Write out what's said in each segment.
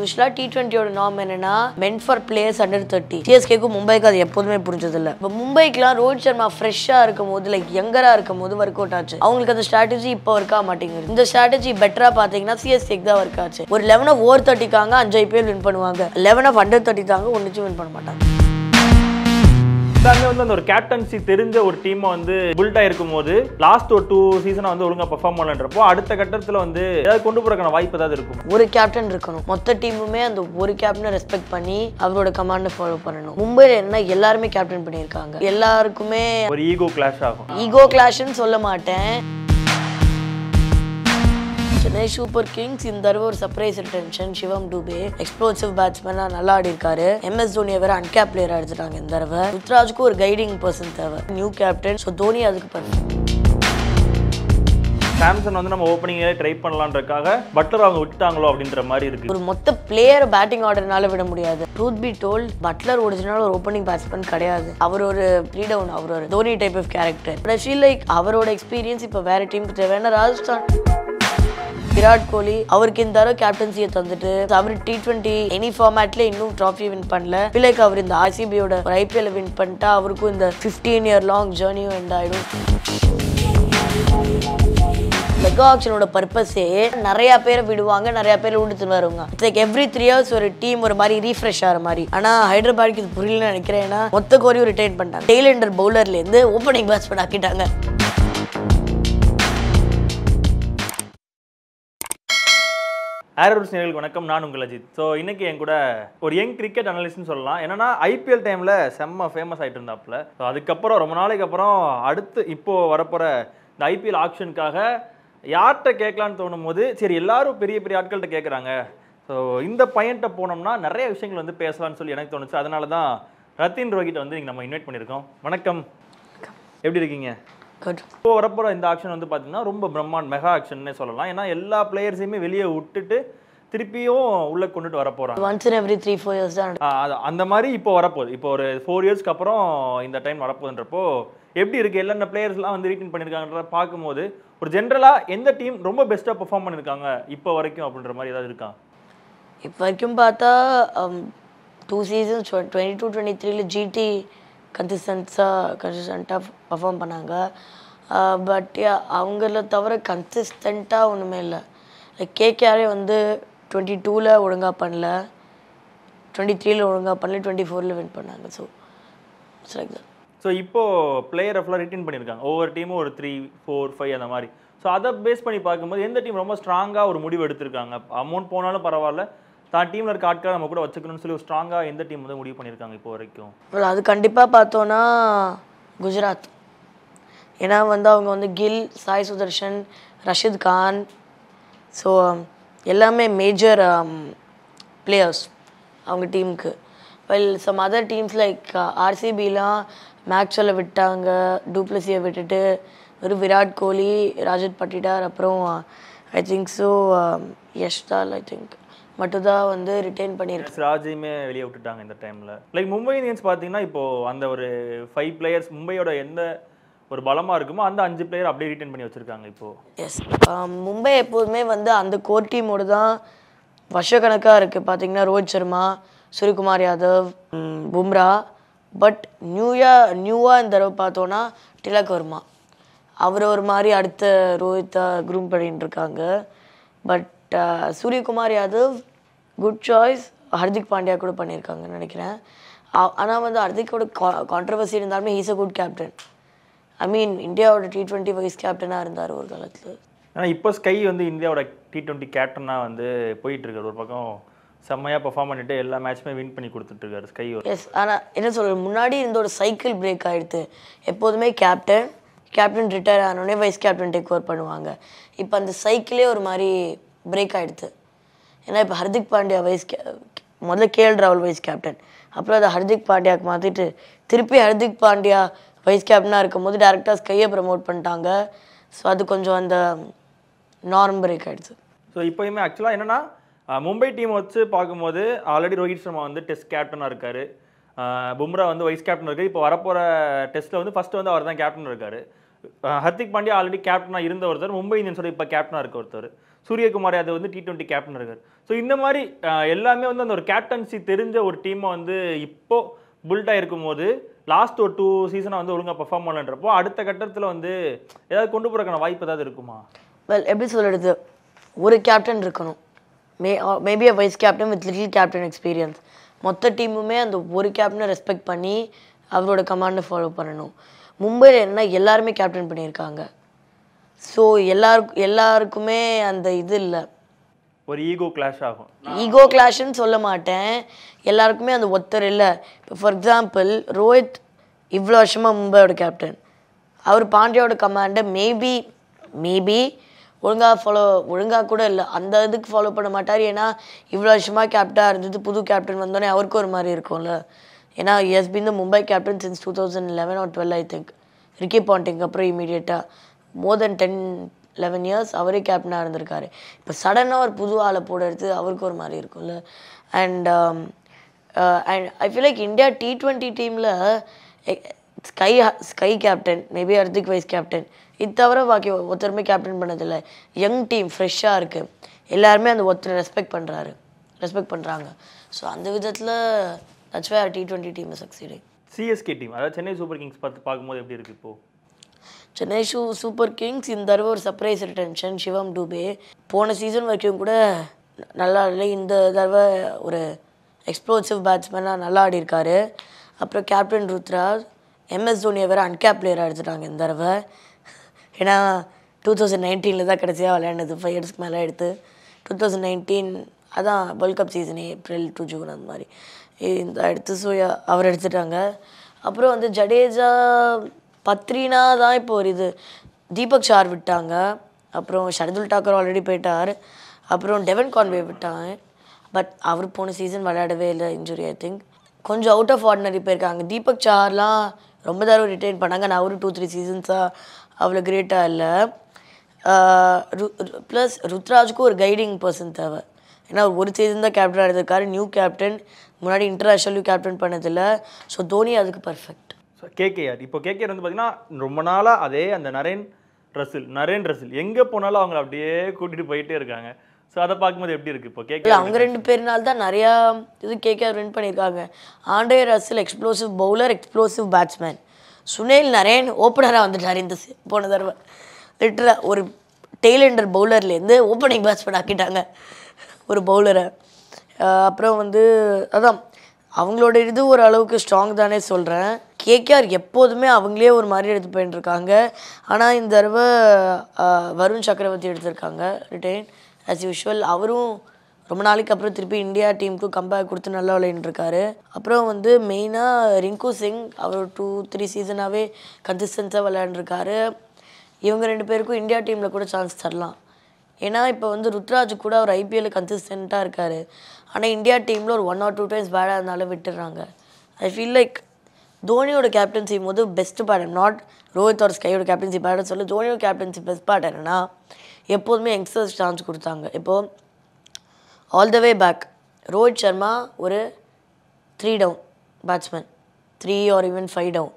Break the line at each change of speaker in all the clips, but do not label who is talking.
யூஸ்வலா T20யோட நார்ம் என்னன்னா meant for players under 30. சிஎஸ்கேக்கு மும்பைக்கு அது எப்போதுமே புரிஞ்சதில்லை. இப்போ மும்பைக்குலாம் ரோஹித் சர்மா ஃப்ரெஷ்ஷா இருக்கும் போது லைக் யங்கரா இருக்கும் போது ஒர்க் அவுட் ஆச்சு. அவங்களுக்கு அந்த ஸ்ட்ராட்டஜி இப்போ ஒர்க் ஆக மாட்டேங்குது. இந்த ஸ்ட்ராட்டஜி பெட்டரா பாத்தீங்கன்னா சிஎஸ்கேக்கு தான் ஒர்க் ஆச்சு. ஒரு 11 ஓவர் 30க்காங்க 5 IPL வின் பண்ணுவாங்க. 11 அண்டர் 30 தாங்க ஒன்னுச்சும் வின் பண்ண மாட்டாங்க.
அங்கே வந்து அந்த ஒரு கேப்டன்சி தெரிஞ்ச ஒரு டீமை வந்து பில்ட் ஆயிருக்கும் போது லாஸ்ட் ஒரு 2 சீசனை வந்து ஒழுங்கா பெர்ஃபார்ம் பண்ணன்றப்போ அடுத்த கட்டத்தில் வந்து ஏதாவது கொண்டு போறதுக்கான வாய்ப்பு ஏதாவது இருக்கும்.
ஒரு கேப்டன் இருக்கணும். மொத்த டீமுமே அந்த ஒரு கேப்டனை ரெஸ்பெக்ட் பண்ணி அவரோட கமாண்டை ஃபாலோ பண்ணணும். மும்பைல என்ன எல்லாருமே கேப்டன் பண்ணியிருக்காங்க. எல்லாருக்குமே
ஒரு ஈகோ கிளாஷ் ஆகும்.
ஈகோ கிளாஷ்னு சொல்ல மாட்டேன். சென்னை சூப்பர் கிங்ஸ் இந்த தடவை ஒரு சர்ப்ரைஸ் ரிட்டென்ஷன். சிவம் டூபே எக்ஸ்ப்ளோசிவ் பேட்ஸ்மேனா நல்லா ஆடி இருக்காரு. MS தோனியை வேற அன்கேப் பிளேயரா எடுத்துட்டாங்க இந்த தடவை. ருத்ராஜுக்கு ஒரு கைடிங் பர்சன் தேவை, நியூ கேப்டன். ஸோ தோனி அதுக்கு பர்ஃபெக்ட்.
சாம்சன் வந்து நம்ம ஓப்பனிங்கே ட்ரை பண்ணலான்றதுக்காக பட்லர் அவங்க விட்டுட்டாங்களோ அப்படின்ற மாதிரி இருக்கு.
ஒரு மொத்த பிளேயர் பேட்டிங் ஆர்டர்னால விட முடியாது. Truth be told, Buttler original ஒரு ஓப்பனிங் பேட்ஸ்மேன் கிடையாது. அவர் ஒரு த்ரீ டவுன், அவர் ஒரு Dhoni type of character. But I feel like அவரோட எக்ஸ்பீரியன்ஸ் இப்போ வேற டீமுக்கு தேவையான. ராஜஸ்தான் விராட் கோலி அவருக்கு இந்த தடவை கேப்டன்சியை தந்துட்டு அவர் T20 எனி ஃபார்மேட்ல இன்னும் ட்ராஃபி வின் பண்ணல. பிள்ளைக்கு அவர் இந்த RCBயோட ஒரு IPL வின் பண்ணிட்டா அவருக்கும் இந்த 15 year லாங் ஜேர்னியும் எண்ட் ஆயிடும். மெகா ஆக்ஷனோட பர்பஸே நிறைய பேரை விடுவாங்க, நிறைய பேரை விடுத்துன்னு வருவாங்க. இட்ஸ் லைக் எவ்ரி 3 years ஒரு டீம் ஒரு மாதிரி ரீஃப்ரெஷ் ஆகிற மாதிரி. ஆனா ஹைதராபாத்துக்கு இது புரியலன்னு நினைக்கிறேன். ஏன்னா மொத்த கோரியும் ரிட்டைன் பண்ணிட்டாங்க. டெய்லண்டர் பவுலர்ல இருந்து ஓப்பனிங் பேட்ஸ்மேன் ஆக்கிட்டாங்க.
ஆரோஸ் நேயர்களுக்கு வணக்கம், நான் உங்கள் அஜித். ஸோ இன்னைக்கு என் கூட ஒரு யங் கிரிக்கெட் அனலிஸ்ட்னு சொல்லலாம். என்னன்னா IPL டைமில் செம்ம ஃபேமஸ் ஆகிட்டு இருந்தாப்புல. ஸோ அதுக்கப்புறம் ரொம்ப நாளைக்கு அப்புறம் அடுத்து இப்போது வரப்போகிற இந்த IPL ஆக்ஷனுக்காக யார்கிட்ட கேட்கலான்னு தோணும் போது சரி எல்லாரும் பெரிய பெரிய ஆட்கள்கிட்ட கேட்குறாங்க. ஸோ இந்த பையன்கிட்ட போனோம்னா நிறைய விஷயங்கள் வந்து பேசலாம்னு சொல்லி எனக்கு தோணுச்சு. அதனால தான் ரத்தின் ரோஹித் வந்து நம்ம இன்வைட் பண்ணியிருக்கோம். வணக்கம், எப்படி இருக்கீங்க? இப்போ வரப்போற இந்த ஆக்ஷன் வந்து பாத்தீங்கன்னா ரொம்ப பிரம்மாண்ட் மெகா ஆக்ஷன்னே சொல்லலாம். ஏன்னா எல்லா பிளேயர்ஸையுமே வெளியே விட்டுட்டு திருப்பியும் உள்ள கொண்டுட்டு வர போறாங்க.
once in every 3-4 years தான்
அந்த மாதிரி இப்போ வரப்போகுது. இப்போ ஒரு 4 இயர்ஸ்க்கு அப்புறம் இந்த டைம் வரப்போகுதுன்றப்போ எப்படி இருக்கு, எல்லா பிளேயர்ஸ்லாம் வந்து ரீட்டைன் பண்ணியிருக்காங்கன்ற பார்க்கும்போது ஒரு ஜென்ரலா எந்த டீம் ரொம்ப பெஸ்ட்டாக பெர்ஃபார்ம் பண்ணியிருக்காங்க இப்போ வரைக்கும் அப்படின்ற மாதிரி ஏதாவது இருக்கா?
இப்போ வரைக்கும் பார்த்தா 2 seasons 22-23ல GT கன்சிஸ்டண்ட்டாக பர்ஃபார்ம் பண்ணாங்க. பட் அவங்கள தவிர கன்சிஸ்டண்ட்டாக ஒன்றுமே இல்லை. லைக் KKRே வந்து 22ல ஒழுங்காக பண்ணல, 23ல ஒழுங்காக பண்ணல, 24ல வின் பண்ணாங்க. So it's like that.
So இப்போது பிளேயர் ஃபுல்லாக ரிட்டைன் பண்ணியிருக்காங்க. ஒவ்வொரு டீமும் ஒரு 3, 4, 5 அந்த மாதிரி. ஸோ அதை பேஸ் பண்ணி பார்க்கும்போது எந்த டீம் ரொம்ப ஸ்ட்ராங்காக ஒரு முடிவு எடுத்திருக்காங்க, அமௌண்ட் போனாலும் பரவாயில்ல தான் டீமில் இருக்க ஆட்களை நம்ம கூட வச்சுக்கணும்னு சொல்லி ஒரு ஸ்ட்ராங்காக எந்த டீம் வந்து முடிவு பண்ணியிருக்காங்க இப்போ வரைக்கும்?
அது கண்டிப்பாக பார்த்தோன்னா குஜராத். ஏன்னா வந்து அவங்க வந்து கில், சாய் சுதர்ஷன், ரஷித் கான், ஸோ எல்லாமே மேஜர் பிளேயர்ஸ் அவங்க டீமுக்கு. Well some other teams like RCBலாம் மேக்ஸ்வெல்லை விட்டாங்க, டூப்ளசியை விட்டுட்டு ஒரு விராட் கோலி, ராஜத் பட்டிடார், அப்புறம் I think so Yash Dayal I think மட்டும்தான் வந்து ரிட்டைன் பண்ணியிருக்கு.
ராஜையுமே வெளியே விட்டுட்டாங்க இந்த டைமில். லைக் மும்பை இந்தியன்ஸ் பார்த்தீங்கன்னா இப்போது அந்த ஒரு 5 பிளேயர்ஸ் மும்பையோட எந்த ஒரு பலமாக இருக்குமோ அந்த 5 பிளேயர் அப்படியே ரிட்டைன் பண்ணி வச்சுருக்காங்க இப்போது.
எஸ், மும்பை எப்போதுமே வந்து அந்த கோர் டீமோடு தான் வருஷக்கணக்காக இருக்குது. பார்த்தீங்கன்னா ரோஹித் சர்மா, சூரியகுமார் யாதவ், பும்ரா. பட் நியூவாக இந்த தடவை பார்த்தோன்னா திலக் வர்மா. அவர் ஒரு மாதிரி அடுத்த ரோஹித்தை க்ரூம் பண்ணிட்டு இருக்காங்க. But Suryakumar Yadav good choice. Hardik Pandya கூட பண்ணியிருக்காங்கன்னு நினைக்கிறேன். ஆனால் வந்து ஹர்திக்கோட கான்ட்ரவர்சி இருந்தாலுமே ஹீஸ் அ குட் கேப்டன். ஐ மீன் இந்தியாவோட T20 வைஸ் கேப்டனாக இருந்தார் ஒரு காலத்தில்.
ஆனால் இப்போ ஸ்கை வந்து இந்தியாவோட T20 கேப்டனாக வந்து போயிட்டுருக்காரு. ஒரு பக்கம் செம்மையாக பெர்ஃபார்ம் பண்ணிட்டு எல்லா மேட்சுமே வின் பண்ணி கொடுத்துட்ருக்காரு ஸ்கை.
எஸ், ஆனால் என்ன சொல்கிறது, முன்னாடி இருந்த ஒரு சைக்கிள் பிரேக் ஆகிடுது. எப்போதுமே கேப்டன் ரிட்டையர் ஆனோடனே வைஸ் கேப்டன் டேக் ஓவர் பண்ணுவாங்க. இப்போ அந்த சைக்கிளே ஒரு மாதிரி பிரேக் ஆகிடுது. ஏன்னா இப்போ ஹர்திக் பாண்டியா முதல்ல KL ராகுல் வைஸ் கேப்டன், அப்புறம் அதை ஹர்திக் பாண்டியாவுக்கு மாற்றிட்டு திருப்பி ஹர்திக் பாண்டியா வைஸ் கேப்டனாக இருக்கும்போது டேரெக்டாக ஸ்கையை ப்ரமோட் பண்ணிட்டாங்க. ஸோ அது கொஞ்சம் அந்த நார்ம் பிரேக் ஆகிடுச்சு.
ஸோ இப்போயுமே ஆக்சுவலாக என்னென்னா மும்பை டீம் வச்சு பார்க்கும்போது ஆல்ரெடி ரோஹித் சர்மா வந்து டெஸ்ட் கேப்டனாக இருக்கார், பும்ரா வந்து வைஸ் கேப்டன் இருக்காரு. இப்போ வரப்போகிற டெஸ்ட்டில் வந்து ஃபஸ்ட்டு வந்து அவர் தான் கேப்டன் இருக்கார். ஹர்திக் பாண்டியா ஆல்ரெடி கேப்டனாக இருந்த ஒருத்தர், மும்பை இந்தியன்ஸோட இப்போ கேப்டனாக இருக்க ஒருத்தர். சூரியகுமார் யாதவ் வந்து T20 கேப்டன் இருக்கார். ஸோ இந்த மாதிரி எல்லாமே வந்து அந்த ஒரு கேப்டன்சி தெரிஞ்ச ஒரு டீமை வந்து இப்போ புல்டாக இருக்கும்போது லாஸ்ட் ஒரு 2 சீசனாக வந்து ஒழுங்காக பெர்ஃபார்ம் பண்ணலன்றப்போ அடுத்த கட்டத்தில் வந்து ஏதாவது கொண்டு போகிறக்கான வாய்ப்பு ஏதாவது இருக்குமா?
வெல், எப்படி சொல்கிறது, ஒரு கேப்டன் இருக்கணும். Maybe a vice captain with little captain experience. மொத்த டீமுமே அந்த ஒரு கேப்டனை ரெஸ்பெக்ட் பண்ணி அவரோட கமாண்டை ஃபாலோ பண்ணணும். மும்பையில் என்ன எல்லாருமே கேப்டன் பண்ணியிருக்காங்க. ஸோ எல்லாருக்குமே அந்த இது இல்லை.
ஒரு ஈகோ கிளாஷ் ஆகும்.
ஈகோ கிளாஷ்ன்னு சொல்ல மாட்டேன், எல்லாருக்குமே அந்த ஒருத்தர் இல்லை. இப்போ ஃபார் எக்ஸாம்பிள் ரோஹித் இவ்வளோ வருஷமாக மும்பையோட கேப்டன். அவர் பாண்டியாவோட கமாண்டை மேபி ஒழுங்காக கூட இல்லை, அந்த இதுக்கு ஃபாலோ பண்ண மாட்டார். ஏன்னா இவ்வளோ வருஷமாக கேப்டனாக இருந்தது, புது கேப்டன் வந்தோடனே அவருக்கும் ஒரு மாதிரி இருக்கும்ல. ஏன்னா has been the Mumbai captain since 2011 or 12 I think. Ricky Ponting அப்புறம் இமீடியட்டாக மோர் தென் 10-11 இயர்ஸ் அவரே கேப்டனாக இருந்திருக்காரு. இப்போ சடனாக ஒரு புது ஆளை போடுறது அவருக்கு ஒரு மாதிரி இருக்கும்ல. And I feel like India T20 டீமில் sky captain, maybe Hardik vice captain, இது தவிர பாக்கி ஒருத்தருமே கேப்டன் பண்ணதில்லை. யங் டீம் ஃப்ரெஷ்ஷாக இருக்குது, எல்லாருமே அந்த ஒருத்தரை ரெஸ்பெக்ட் பண்ணுறாங்க. ஸோ அந்த விதத்தில் that's why T20 team is succeeding.
CSK team, அதாவது சென்னை சூப்பர் கிங்ஸ் பார்க்கும்போது எப்படி இருக்குது இப்போது?
சென்னை சூப்பர் கிங்ஸ் இந்த தடவை ஒரு சர்ப்ரைஸ் ரிட்டன்ஷன் சிவம் டூபே. போன சீசன் வரைக்கும் கூட நல்லா இல்லை, இந்த தடவை ஒரு எக்ஸ்ப்ளோசிவ் பேட்ஸ்மேனாக நல்லா ஆடி இருக்காரு. அப்புறம் கேப்டன் ருத்ராஜ், MS தோனியை வேறு அன்கேப் பிளேயராக எடுத்துட்டாங்க இந்த தடவை. ஏன்னா 2019 தான் கடைசியாக விளையாண்டது, 5 இயர்ஸ்க்கு மேலே எடுத்து. 2019 அதான் வேர்ல்ட் கப் சீசனே, April to June அந்த மாதிரி இந்த எடுத்து. ஸோ அவர் எடுத்துட்டாங்க. அப்புறம் வந்து ஜடேஜா பத்ரினா தான் இப்போ ஒரு இது. தீபக் சார் விட்டாங்க, அப்புறம் ஷர்துல் டாக்கர் ஆல்ரெடி போயிட்டார், அப்புறம் டெவன் கான்வே விட்டாங்க. பட் அவர் போன சீசன் விளையாடவே இல்லை, இன்ஜுரி ஐ திங்க். கொஞ்சம் அவுட் ஆஃப் ஆர்டினரி போயிருக்காங்க. தீபக் சார்லாம் ரொம்ப தடவை ரிட்டைன் பண்ணாங்க, நான் அவரு 2-3 சீசன்ஸாக அவ்வளோ கிரேட்டாக இல்லை. ப்ளஸ் ருத்ராஜுக்கும் ஒரு கைடிங் பர்சன் தேவை. ஏன்னா ஒரு சீசன் தான் கேப்டனாக இருந்திருக்காரு, நியூ கேப்டன், முன்னாடி இன்டர்நேஷ்னல் கேப்டன் பண்ணதில்லை. ஸோ தோனி அதுக்கு பர்ஃபெக்ட்.
கேகேஆர் வந்து பார்த்தீங்கன்னா ரொம்ப நாளாக அதே அந்த நரேன் ரசில் எங்கே போனாலும் அவங்க அப்படியே கூட்டிகிட்டு போயிட்டே இருக்காங்க. ஸோ அதை பார்க்கும்போது எப்படி இருக்குது இப்போ கேகேஆர்?
அவங்க 2 பேர்னால தான் நிறையா இது கேகேஆர் வின் பண்ணியிருக்காங்க. Andre Russell explosive bowler, explosive batsman. Sunil Narine ஓப்பனராக வந்துட்டார் இந்த போன தடவை. லிட்டராக ஒரு டெய்லெண்டர் பவுலர்லேருந்து ஓப்பனிங் பேட்ஸ்மேன் ஆக்கிட்டாங்க ஒரு பவுலரை. அப்புறம் வந்து அதான் அவங்களோட இது ஒரு அளவுக்கு ஸ்ட்ராங் தானே சொல்கிறேன். கேகேஆர் எப்போதுமே அவங்களே ஒரு மாதிரி எடுத்து போயிட்டுருக்காங்க. ஆனால் இந்த தடவை வருண் சக்கரவர்த்தி எடுத்திருக்காங்க ரிட்டைன் ஆஸ் யூஷுவல். அவரும் ரொம்ப நாளைக்கு அப்புறம் திருப்பி இந்தியா டீமுக்கு கம்பேக் கொடுத்து நல்லா விளையாண்டுருக்காரு. அப்புறம் வந்து மெயினாக ரிங்கு சிங், அவர் 2-3 சீசனாகவே கன்சிஸ்டன்ஸாக விளையாண்டுருக்காரு. இவங்க 2 பேருக்கும் இந்தியா டீமில் கூட சான்ஸ் தரலாம். ஏன்னா இப்போ வந்து ருத்ராஜ் கூட அவர் IPL கன்சிஸ்டண்ட்டாக இருக்கார். ஆனால் இந்தியா டீமில் ஒரு 1 or 2 times பேடாக இருந்தாலும் விட்டுடுறாங்க. ஐ ஃபீல் லைக் தோனியோட கேப்டன்சி போது பெஸ்ட் பார்ட், நாட் ரோஹித் ஒரு ஸ்கையோட கேப்டன்சி பேட்னு சொல்லி, தோனியோட கேப்டன்சி பெஸ்ட் பார்ட் என்னன்னா எப்போதுமே யங்ஸ்டர்ஸ் சான்ஸ் கொடுத்தாங்க. இப்போது all the way back Rohit Sharma ஒரு 3 down batsman, 3 or even 5 down,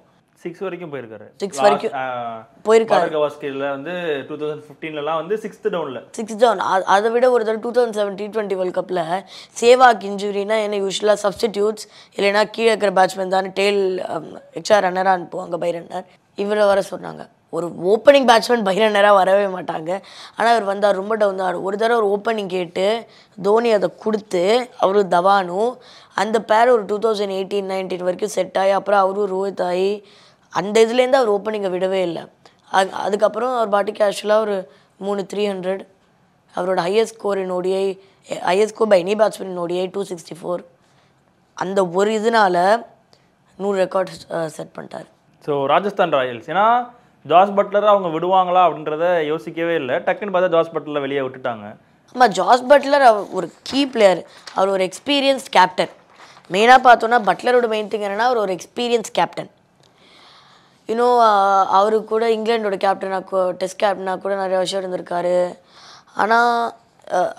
6 வரைக்கும் போயிருக்காரு.
6 வரைக்கும் போயிருக்காரு.
வந்து 2015 வந்து 6th டவுன்ல 6
down. அதை விட ஒரு தடவை 2007 T20 வேர்ல்ட் கப்பில் சேவாக் இன்ஜுரினா என்ன யூஸ்வலாக சப்ஸ்டிடியூட்ஸ் இல்லைன்னா கீழே இருக்கிற பேட்ஸ்மேன் தான் டெய்ல் எக்ஸ்ட்ரா ரன்னராக அனுப்புவாங்க, பை ரன்னர். இவரை வர சொன்னாங்க. ஒரு ஓப்பனிங் பேட்ஸ்மேன் பை ரன்னராக வரவே மாட்டாங்க. ஆனால் அவர் வந்தார், ரொம்ப டவுன் தான். ஒரு தடவை ஒரு ஓப்பனிங் கேட்டு தோனி அதை கொடுத்து அவரு தவானு அந்த பேர் ஒரு 2018-19 வரைக்கும் செட் ஆகி அப்புறம் அவரும் ரோஹித் ஆகி அந்த இதுலேருந்து அவர் ஓப்பனிங்கை விடவே இல்லை. அதுக்கப்புறம் அவர் பாட்டி கேஷுவலாக ஒரு 300 அவரோட highest score in ODI, highest score by any batsman in ODI 264. அந்த ஒரு இதனால 100 ரெக்கார்ட் செட் பண்ணிட்டார்.
ஸோ ராஜஸ்தான் ராயல்ஸ் ஏன்னா ஜாஸ் பட்லரை அவங்க விடுவாங்களா அப்படின்றத யோசிக்கவே இல்லை. டக்குன்னு பார்த்தா ஜாஸ் பட்லரை வெளியே விட்டுட்டாங்க.
ஆமாம், ஜாஸ் பட்லர் ஒரு கீ பிளேயர், அவர் ஒரு எக்ஸ்பீரியன்ஸ்ட் கேப்டன். மெயினாக பார்த்தோன்னா பட்லரோட மெயின் திங் என்னென்னா அவர் ஒரு எக்ஸ்பீரியன்ஸ் கேப்டன். இன்னும் அவரு கூட இங்கிலாண்டோட கேப்டனாக டெஸ்ட் கேப்டனாக கூட நிறைய வருஷம் இருந்திருக்காரு.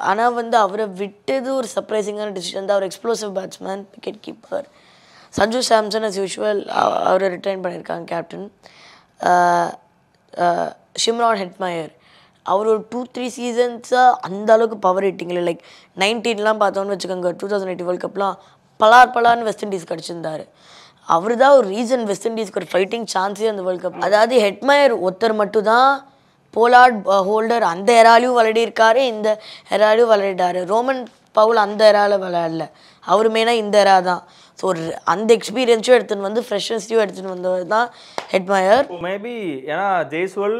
ஆனால் வந்து அவரை விட்டது ஒரு சர்ப்ரைசிங்கான டிசிஷன் தான். அவர் explosive batsman, wicket keeper. Sanju Samson as usual அவரை ரிட்டைன் பண்ணியிருக்காங்க கேப்டன். ஷிம்ரான் ஹெட்மயர் அவர் ஒரு 2-3 சீசன்ஸாக அந்த அளவுக்கு பவர் ஹிட்டிங்கில் லைக் 19லாம் பார்த்தோன்னு வச்சுக்கோங்க, 2018 வேர்ல்ட் கப்லாம் பலார்னு வெஸ்ட் இண்டீஸ் கிடச்சிருந்தாரு. அவர் தான் ஒரு ரீசன் வெஸ்ட் இண்டீஸ்க்கு ஒரு ஃபைட்டிங் சான்ஸே அந்த வேர்ல்ட் கப். அதாவது ஹெட்மயர் ஒருத்தர் மட்டும் தான் போலார்ட் ஹோல்டர் அந்த எராலையும் விளையாடிருக்காரு, இந்த எராலையும் விளையாடாரு. ரோமன் பவுல் அந்த எராவில் விளையாடல, அவர் மெயினாக இந்த எரா தான். ஸோ ஒரு அந்த எக்ஸ்பீரியன்ஸும் எடுத்துன்னு வந்து ஃப்ரெஷ்னஸையும் எடுத்துன்னு வந்தவர் தான் ஹெட்மயர்.
மேபி ஏன்னா ஜெய்ஸ்வால்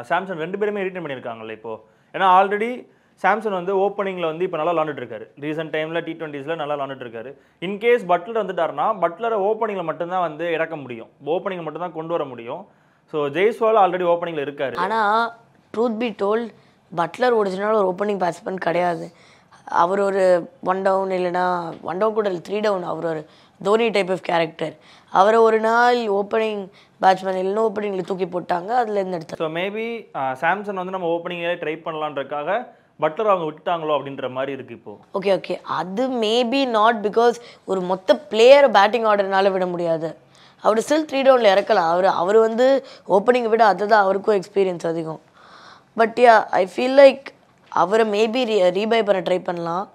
சாம்சன் 2 பேருமே ரிட்டர்ன் பண்ணியிருக்காங்கல்ல இப்போ. ஏன்னா ஆல்ரெடி சாம்சன் வந்து ஓப்பனிங்கில் வந்து இப்போ நல்லா விளாண்டுட்டு இருக்காரு. ரீசெண்ட் டைமில் T20s நல்லா விளாண்டுட்டு இருக்காரு. இன்கேஸ் பட்லர் வந்துட்டாருன்னா பட்லரை ஓப்பனிங்கில் மட்டும்தான் வந்து இறக்க முடியும், ஓப்பனிங்கில் மட்டும் தான் கொண்டு வர முடியும். ஸோ ஜெய்ஸ்வால் ஆல்ரெடி ஓப்பனிங்கில் இருக்காரு.
ஆனால் truth be told, Buttler original ஒரு ஓப்பனிங் பேட்ஸ்மேன் கிடையாது. அவர் ஒரு 1 டவுன் இல்லைனா 1 டவுன் கூட இல்லை 3 டவுன், அவர் ஒரு தோனி டைப் ஆஃப் கேரக்டர். அவரை ஒரு நாள் ஓப்பனிங் பேட்ஸ்மேன் இல்லைன்னா ஓப்பனிங்கில் தூக்கி போட்டாங்க, அதுலேருந்து எடுத்தார்.
ஸோ மேபி சாம்சன் வந்து நம்ம ஓப்பனிங்கே ட்ரை பண்ணலான்றதுக்காக பட்லர் அவங்க விட்டுட்டாங்களோ அப்படின்ற மாதிரி இருக்குது இப்போது.
ஓகே அது மேபி நாட், பிகாஸ் ஒரு மொத்த பிளேயரை பேட்டிங் ஆர்டர்னால விட முடியாது. அவர் ஸ்டில் 3 டவுனில் இறக்கலாம். அவர் வந்து ஓப்பனிங்கை விட அதுதான் அவருக்கும் எக்ஸ்பீரியன்ஸ் அதிகம். பட் ஐ ஃபீல் லைக் அவரை மேபி ரீபை பண்ண ட்ரை பண்ணலாம்.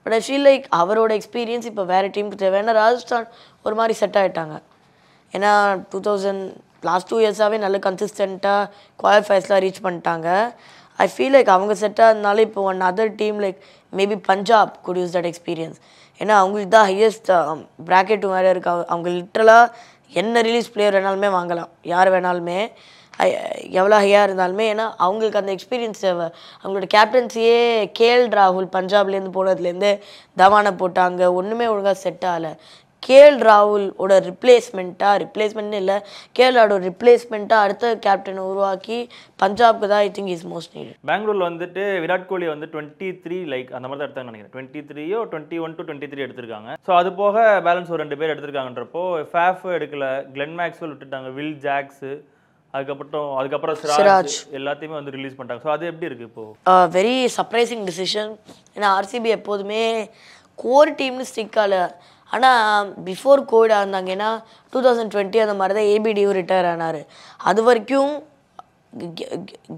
பட் ஐ ஃபீல் லைக் அவரோட எக்ஸ்பீரியன்ஸ் இப்போ வேறு டீமுக்கு தேவை. ஏன்னா ராஜஸ்தான் ஒரு மாதிரி செட் ஆகிட்டாங்க. ஏன்னா 2000 லாஸ்ட் 2 இயர்ஸாகவே நல்ல கன்சிஸ்டண்ட்டாக குவாலிஃபயர்ஸ்லாம் ரீச் பண்ணிட்டாங்க. ஐ ஃபீல் லைக் அவங்க செட்டாக இருந்தாலும் இப்போ one other team like maybe Punjab good use that experience. ஏன்னா அவங்களுக்கு தான் ஹையஸ்ட் ப்ராக்கெட்டும் வேறு இருக்கு. அவங்க லிட்டரலாக என்ன ரிலீஸ் பிளேயர் வேணாலுமே வாங்கலாம், யார் வேணாலுமே, எவ்வளோ ஹையாக இருந்தாலுமே. ஏன்னா அவங்களுக்கு அந்த எக்ஸ்பீரியன்ஸ் தேவை. அவங்களோட கேப்டன்சியே கேஎல் ராகுல் பஞ்சாப்லேருந்து போனதுலேருந்து தவானை போட்டாங்க, ஒன்றுமே ஒழுங்காக செட் ஆகலை. கேஎல் ராகுலோட ரிப்ளேஸ்மெண்ட்னு இல்லை, கேஎலோட ரிப்ளேஸ்மெண்ட்டாக அடுத்த கேப்டனை உருவாக்கி பஞ்சாப்க்கு தான் I think is most needed.
பெங்களூரில் வந்துட்டு விராட் கோலி வந்து 23 லைக் அந்த மாதிரி தான் எடுத்தாங்க நினைக்கிறேன். 23 21 to 23 எடுத்திருக்காங்க. ஸோ அது போக பேலன்ஸ் ஒரு 2 பேர் எடுத்திருக்காங்கன்றப்போ ஃபேஃப் எடுக்கல, கிளென் மேக்ஸ்வெல் விட்டுட்டாங்க, வில் ஜாக்ஸு, அதுக்கப்புறம் சிராஜ் எல்லாத்தையுமே வந்து ரிலீஸ் பண்ணிட்டாங்க. ஸோ அது எப்படி இருக்குது இப்போது?
Very surprising decision. ஏன்னா ஆர்சிபி எப்போதுமே கோர் டீம்னு ஸ்டிக் ஆகல. ஆனால் பிஃபோர் கோவிடாக இருந்தாங்க. ஏன்னா 2020 அந்த மாதிரி தான் ஏபிடியும் ரிட்டையர் ஆனார். அது வரைக்கும்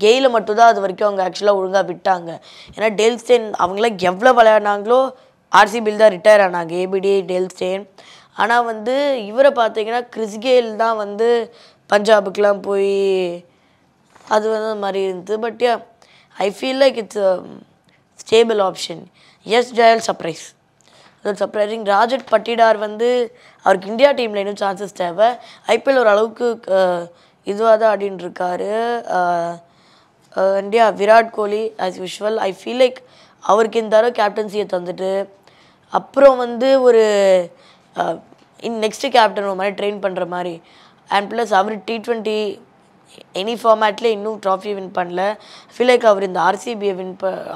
கெயில மட்டும்தான் அது வரைக்கும் அவங்க ஆக்சுவலாக ஒழுங்காக விட்டாங்க. ஏன்னா டேல் ஸ்டெயின் அவங்களாம் எவ்வளோ விளையாடினாங்களோ ஆர்சிபியில் தான் ரிட்டையர் ஆனாங்க, ஏபிடி டேல் ஸ்டெயின். ஆனால் வந்து இவரை பார்த்தீங்கன்னா கிறிஸ் கெயில் தான் வந்து பஞ்சாபுக்கெலாம் போய் அது வந்து அந்த மாதிரி இருந்தது. But I feel like it's stable option. Yes ஜெயல் சர்ப்ரைஸ், அது சர்ப்ரைசிங். ராஜட் பட்டிடார் வந்து அவருக்கு இந்தியா டீமில் இன்னும் சான்சஸ் தேவை. ஐபிஎல் ஒரு அளவுக்கு இதுவாக தான் ஆடின்னு இருக்காரு. India Virat Kohli as usual ஐ ஃபீல் லைக் அவருக்கு இந்த தடவை கேப்டன்சியை தந்துட்டு அப்புறம் வந்து ஒரு நெக்ஸ்ட்டு கேப்டன் ஒரு மாதிரி ட்ரெயின் பண்ணுற மாதிரி. அண்ட் ப்ளஸ் அவர் T20 எனி ஃபார்மேட்லேயே இன்னும் ட்ராஃபி வின் பண்ணல. ஃபீல் லைக் அவர் இந்த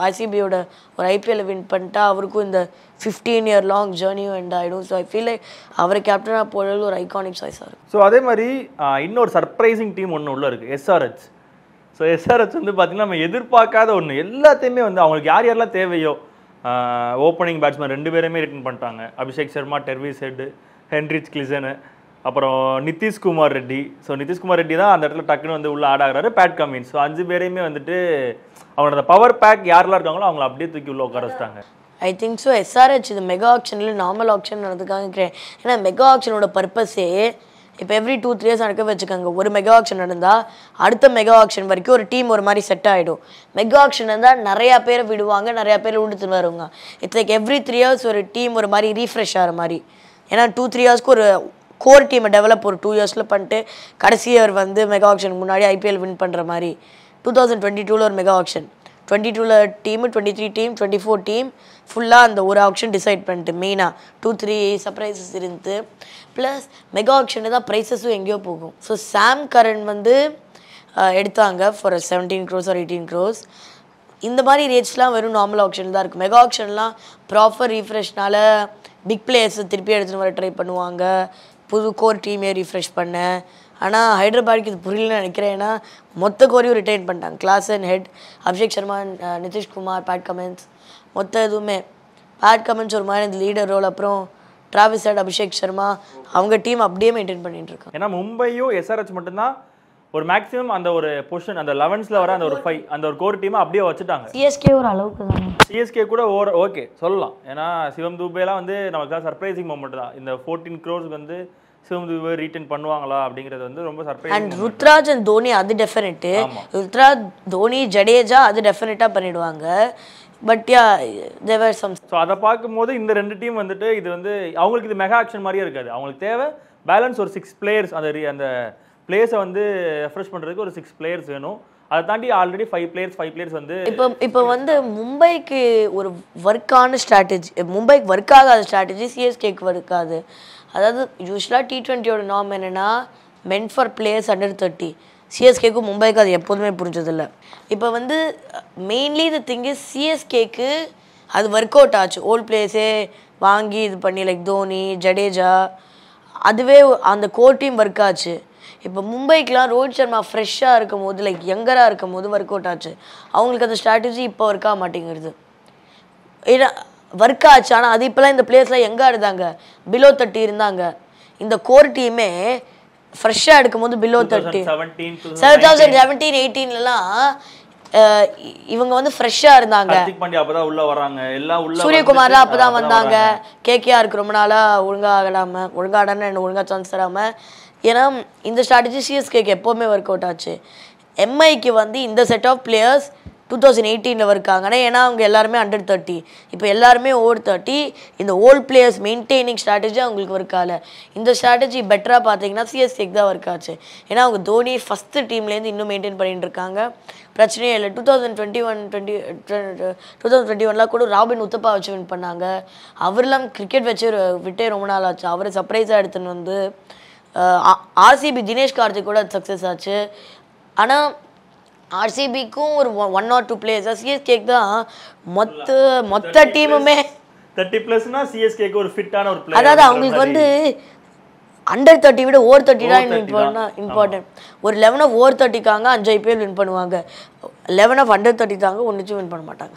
ஆர்சிபியோட ஒரு ஐபிஎல்லை வின் பண்ணிட்டா அவருக்கும் இந்த 15-year லாங் ஜேர்னியும் எண்ட் ஆகிடும். ஸோ ஐ ஃபீல் லைக் அவரை கேப்டனாக போடுறது ஒரு ஐகானிக் சாய்ஸாக இருக்கும்.
ஸோ அதே மாதிரி இன்னொரு சர்ப்ரைசிங் டீம் ஒன்று உள்ள இருக்குது, SRH. ஸோ SRH வந்து பார்த்திங்கன்னா நம்ம எதிர்பார்க்காத ஒன்று, எல்லாத்தையுமே வந்து அவங்களுக்கு யார் யாரெல்லாம் தேவையோ ஓப்பனிங் பேட்ஸ்மேன் 2 பேருமே ரிட்டர்ன் பண்ணிட்டாங்க. அபிஷேக் சர்மா, டெர்விஸ் ஹெட், ஹென்ரிச் கிளிசனு, அப்புறம் நிதிஷ்குமார் ரெட்டி. ஸோ நிதிஷ்குமார் ரெட்டி தான் அந்த இடத்துல டக்குன்னு வந்து உள்ள ஆட் ஆகிறாரு. Pat Cummins. ஸோ 5 பேரையுமே வந்துட்டு அவனோட பவர் பேக் யாரெல்லாம் இருக்காங்களோ அவங்கள அப்படியே தூக்கி உள்ள உட்கார வச்சிட்டாங்க.
ஐ திங்க் ஸோ SRH இது மெகா ஆக்ஷனில் நார்மல் ஆக்ஷன் நடந்துக்காங்க இருக்கிறேன். ஏன்னா மெகா ஆக்ஷனோட பர்பஸே இப்போ எவ்ரி 2-3 இயர்ஸ் நடக்க வச்சுக்கோங்க. ஒரு மெகா ஆக்ஷன் நடந்தால் அடுத்த மெகா ஆக்ஷன் வரைக்கும் ஒரு டீம் ஒரு மாதிரி செட் ஆகிடும். மெகா ஆக்ஷன் இருந்தால் நிறையா பேரை விடுவாங்க, நிறையா பேர் விடுத்துன்னு வருவாங்க. இட்ஸ் லைக் எவ்ரி 3 இயர்ஸ் ஒரு டீம் ஒரு மாதிரி ரீஃப்ரெஷ் ஆகிற மாதிரி. ஏன்னா 2-3 இயர்ஸ்க்கு ஒரு கோர் டீமை டெவலப் ஒரு 2 இயர்ஸில் பண்ணிட்டு கடைசி இயர் வந்து மெகா ஆக்ஷனுக்கு முன்னாடி ஐபிஎல் வின் பண்ணுற மாதிரி. 2022 ஒரு mega action, 22 team, 23 team, 24 team ஃபுல்லாக அந்த ஒரு ஆக்ஷன் டிசைட் பண்ணிட்டு மெயினாக 2-3 சர்ப்ரைசஸ் இருந்து ப்ளஸ் மெகா ஆக்ஷனு தான் ப்ரைஸஸும் எங்கேயோ போகும். ஸோ சாம் கரன் வந்து எடுத்தாங்க ஃபார் 17 crores or 18 crores. இந்த மாதிரி ரேட்ஸ்லாம் வெறும் நார்மல் ஆக்ஷன் தான் இருக்குது. மெகா ஆக்ஷன்லாம் ப்ராப்பர் ரீஃப்ரெஷ்னால பிக் பிளேயர்ஸை திருப்பி எடுத்துன்னு வர ட்ரை பண்ணுவாங்க, புது கோர் டீமே ரீஃப்ரெஷ் பண்ண. ஆனால் ஹைதராபாத்துக்கு இது புரியலன்னு நினைக்கிறேன். ஏன்னா மொத்த கோரையும் ரிட்டைன் பண்ணிட்டாங்க. Klaasen head, Abhishek Sharma, Nitish Kumar, Pat Cummins, மொத்த எதுவுமே. பேட் கமின்ஸ் ஒரு மாதிரி இந்த லீடர் ரோல், அப்புறம் டிராவிஸ் ஹெட், அபிஷேக் சர்மா அவங்க டீம் அப்படியே மெயின்டைன் பண்ணிட்டு இருக்காங்க.
ஏன்னா மும்பையும் SRH மட்டும்தான் ஒரு மேக்ஸிமம் அந்த ஒரு பொசிஷன் அந்த 11th வர அந்த ஒரு 5 அந்த ஒரு கோர் டீமை அப்படியே வச்சுட்டாங்க.
சிஎஸ்கே ஒரு அளவுக்கு தான்.
சிஎஸ்கே கூட ஓகே சொல்லலாம். ஏன்னா சிவம் துபேலாம் வந்து நமக்கு தான் சர்ப்ரைசிங் மொமெண்ட் தான். இந்த 14 crores வந்து சிவம் துபே ரீட்டைன் பண்ணுவாங்களா அப்படிங்கிறது வந்து ரொம்ப surprising.
And Ruturaj and Dhoni அது டெஃபினெட். ருத்ராஜ் தோனி ஜடேஜா அது டெஃபினட்டா பண்ணிடுவாங்க. But yeah there are some.
So அதை பார்க்கும்போது இந்த 2 டீம் வந்துட்டு இது வந்து அவங்களுக்கு இது மெகா ஆக்ஷன் மாதிரியே இருக்காது. அவங்களுக்கு தேவை பேலன்ஸ் ஒரு 6 பிளேயர்ஸ். அந்த பிளேயர்ஸை வந்து ரெஃப்ரெஷ் பண்ணுறதுக்கு ஒரு 6 பிளேயர்ஸ் வேணும். அதை தாண்டி ஆல்ரெடி 5 பிளேயர்ஸ் வந்து
இப்போ வந்து மும்பைக்கு ஒரு ஒர்க்கான ஸ்ட்ராட்டஜி, மும்பைக்கு ஒர்க் ஆகாத ஸ்ட்ராட்டஜி சிஎஸ்கேக்கு ஒர்க் ஆகுது. அதாவது யூஸ்வலாக T20யோட நார்ம் என்னென்னா மென் ஃபார் பிளேயர்ஸ் அண்டர் 30. சிஎஸ்கேக்கும் மும்பைக்கு அது எப்போதுமே புரிஞ்சதில்லை. இப்போ வந்து மெயின்லி த திங் இஸ் சிஎஸ்கேக்கு அது ஒர்க் அவுட் ஆச்சு. ஓல்ட் பிளேயர்ஸே வாங்கி இது பண்ணி லைக் தோனி ஜடேஜா அதுவே அந்த கோர் டீம் ஒர்க் ஆச்சு. இப்போ மும்பைக்கெலாம் ரோஹித் சர்மா ஃப்ரெஷ்ஷாக இருக்கும் போது லைக் யங்கராக இருக்கும் போது ஒர்க் அவுட் ஆச்சு. அவங்களுக்கு அந்த ஸ்ட்ராட்டஜி இப்போ ஒர்க் ஆக மாட்டேங்கிறது. ஏன்னா ஒர்க் ஆச்சு, ஆனால் அது இப்போலாம் இந்த பிளேயர்ஸ்லாம் எங்கே இருந்தாங்க, பிலோ 30 இருந்தாங்க. இந்த கோர் டீமே ஃப்ரெஷ்ஷாக எடுக்கும்போது பிலோ 30 2017-18 இவங்க வந்து ஃப்ரெஷ்ஷாக இருந்தாங்க. சூரியகுமார்லாம் அப்போ தான் வந்தாங்க. கேகேஆருக்கு ரொம்ப நாளாக ஒழுங்காடான்னு சான்ஸ் தராமல். ஏன்னா இந்த ஸ்ட்ராட்டஜி சிஎஸ்கேக்கு எப்போவுமே ஒர்க் அவுட் ஆச்சு. எம்ஐக்கு வந்து இந்த செட் ஆஃப் பிளேயர்ஸ் 2018 இருக்காங்கன்னா ஏன்னா அவங்க எல்லாருமே அண்டர் 30. இப்போ எல்லாருமே ஓவர் 30. இந்த ஓல்ட் பிளேயர்ஸ் மெயின்டைனிங் ஸ்ட்ராட்டஜி அவங்களுக்கு ஒர்க் ஆகலை. இந்த ஸ்ட்ராட்டஜி பெட்டராக பார்த்தீங்கன்னா சிஎஸ்கேக்கு தான் ஒர்க் ஆச்சு. ஏன்னா அவங்க தோனி ஃபஸ்ட்டு டீம்லேருந்து இன்னும் மெயின்டைன் பண்ணிட்டு இருக்காங்க. பிரச்சனையே இல்லை. 2021 கூட ராபின் உத்தப்பா வச்சு வின் பண்ணாங்க. அவரெல்லாம் கிரிக்கெட் வச்சு விட்டே ரொம்ப நாள் ஆச்சு. அவரை சர்ப்ரைஸாக எடுத்துன்னு வந்து ஆர்சிபி தினேஷ் கார்த்திக் கூட சக்ஸஸ் ஆச்சு. ஆனால் ஆர்சிபிக்கும் ஒரு 1 or 2 பிளேயர்ஸ் சிஎஸ்கேக்கு தான் மொத்த டீமுமே
30+னா சிஎஸ்கேக்கு ஒரு ஃபிட்டான ஒரு பிளேயர்.
அதாவது அவங்களுக்கு வந்து அண்டர் 30 விட ஓவர் 30 தான் இம்பார்ட்டன்ட். ஒரு 11 of over 30 5 IPL வின் பண்ணுவாங்க. 11 of under 30 தாங்க ஒன்றுச்சும் வின் பண்ண மாட்டாங்க.